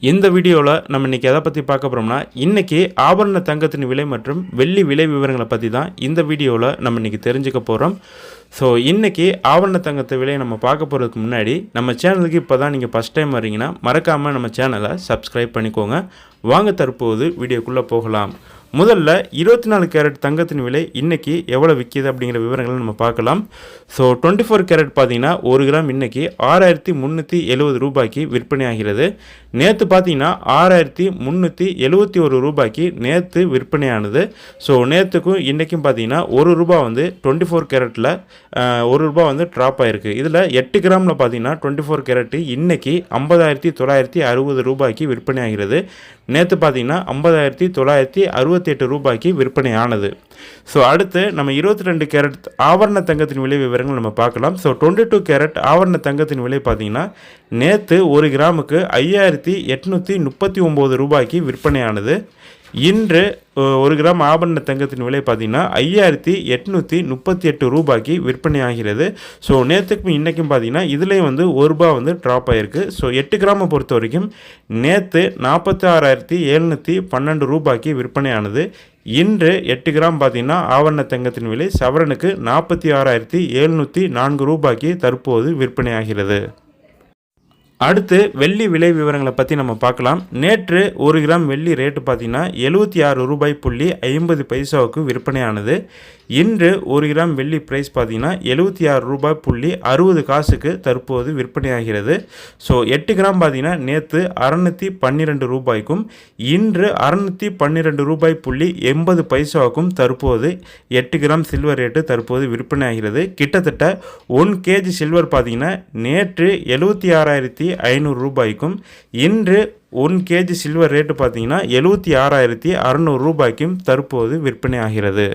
இந்த வீடியோவில் நம்ம இன்றைக்கி எதை பற்றி பார்க்க போகிறோம்னா, இன்றைக்கி ஆபரண தங்கத்தின் விலை மற்றும் வெள்ளி விலை விவரங்களை பற்றி தான் இந்த வீடியோவில் நம்ம இன்றைக்கி தெரிஞ்சுக்க போகிறோம். ஸோ இன்றைக்கி ஆபரண தங்கத்தை விலையை நம்ம பார்க்க போகிறதுக்கு முன்னாடி நம்ம சேனலுக்கு இப்போ தான் நீங்கள் ஃபஸ்ட் டைம் வரீங்கன்னா மறக்காமல் நம்ம சேனலை சப்ஸ்கிரைப் பண்ணிக்கோங்க. வாங்க தற்போது வீடியோக்குள்ளே போகலாம். முதல்ல 24 கேரட் தங்கத்தின் விலை இன்றைக்கி எவ்வளோ விற்கிது அப்படிங்கிற விவரங்களை நம்ம பார்க்கலாம். ஸோ 24 கேரட் பார்த்தீங்கன்னா 1 கிராம் இன்றைக்கி 6370 ரூபாய்க்கு விற்பனை ஆகிறது. நேற்று பார்த்தீங்கன்னா 6371 ரூபாய்க்கு நேற்று விற்பனையானது. ஸோ நேற்றுக்கும் இன்றைக்கும் பார்த்தீங்கன்னா 1 ரூபா வந்து 24 கேரட்டில் 1 ரூபா வந்து ட்ராப் ஆகிருக்கு. இதில் 8 கிராமில் பார்த்தீங்கன்னா 24 கேரட்டு இன்றைக்கி 50,960 ரூபாய்க்கு விற்பனை ஆகிறது. நேற்று பார்த்தீங்கன்னா 50,968 ரூபாய்க்கு விற்பனை ஆனது. ஸோ அடுத்து நம்ம 22 கேரட் ஆபரண தங்கத்தின் விலை விவரங்கள் நம்ம பார்க்கலாம். ஸோ 22 கேரட் ஆபரண தங்கத்தின் விலை பார்த்தீங்கன்னா நேற்று 1 கிராமுக்கு 5,839 ரூபாய்க்கு விற்பனையானது. இன்று 1 கிராம் ஆபரண தங்கத்தின் விலை பார்த்தீங்கன்னா 5,838 ரூபாய்க்கு விற்பனை ஆகிறது. ஸோ நேற்றுக்கும் இன்றைக்கும் பார்த்தீங்கன்னா இதுலேயும் வந்து 1 ரூபா வந்து ட்ராப் ஆகிருக்கு. ஸோ 8 கிராமை பொறுத்த வரைக்கும் நேற்று 46,712 ரூபாய்க்கு விற்பனையானது. இன்று 8 கிராம் பார்த்தீங்கன்னா ஆபரண தங்கத்தின் விலை சவரனுக்கு 46,704 ரூபாய்க்கு தற்போது விற்பனையாகிறது. அடுத்து வெள்ளி விலை விவரங்களை பற்றி நம்ம பார்க்கலாம். நேற்று 1 கிராம் வெள்ளி ரேட்டு பார்த்தீங்கன்னா 76 ரூபாய் புள்ளி 50 பைசாவுக்கு விற்பனையானது. இன்று 1 கிராம் வெள்ளி ப்ரைஸ் பார்த்தீங்கன்னா 76 ரூபாய் புள்ளி 60 காசுக்கு தற்போது விற்பனையாகிறது. ஸோ 8 கிராம் பார்த்தீங்கன்னா நேற்று 612 ரூபாய்க்கும் இன்று 612 ரூபாய் புள்ளி 80 பைசாவுக்கும் தற்போது 8 கிராம் சில்வர் ரேட்டு தற்போது விற்பனையாகிறது. கிட்டத்தட்ட 1 கேஜி சில்வர் பார்த்தீங்கன்னா நேற்று 76,500 ரூபாய்க்கும் இன்று 1 கேஜி சில்வர் ரேட்டு பார்த்தீங்கன்னா 76,600 ரூபாய்க்கும் தற்போது விற்பனை ஆகிறது.